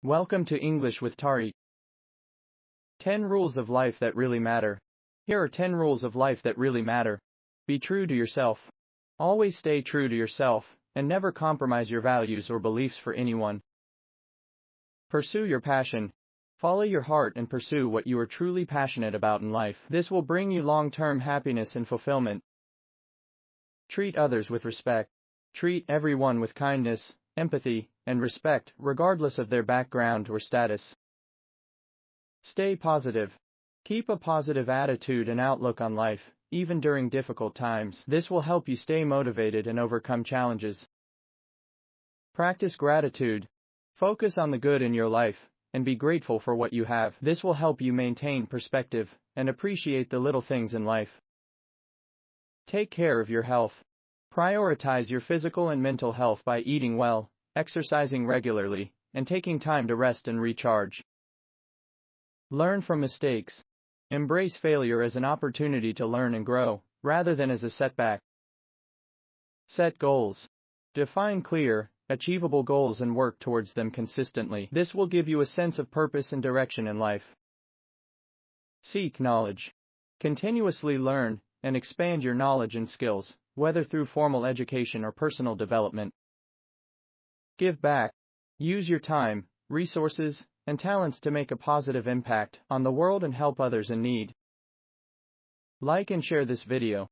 Welcome to English with Tariq. 10 Rules of Life That Really Matter. Here are 10 rules of life that really matter. Be true to yourself. Always stay true to yourself, and never compromise your values or beliefs for anyone. Pursue your passion. Follow your heart and pursue what you are truly passionate about in life. This will bring you long-term happiness and fulfillment. Treat others with respect. Treat everyone with kindness, empathy, and respect, regardless of their background or status. Stay positive. Keep a positive attitude and outlook on life, even during difficult times. This will help you stay motivated and overcome challenges. Practice gratitude. Focus on the good in your life, and be grateful for what you have. This will help you maintain perspective and appreciate the little things in life. Take care of your health. Prioritize your physical and mental health by eating well, exercising regularly, and taking time to rest and recharge. Learn from mistakes. Embrace failure as an opportunity to learn and grow, rather than as a setback. Set goals. Define clear, achievable goals and work towards them consistently. This will give you a sense of purpose and direction in life. Seek knowledge. Continuously learn and expand your knowledge and skills, whether through formal education or personal development. Give back. Use your time, resources, and talents to make a positive impact on the world and help others in need. Like and share this video.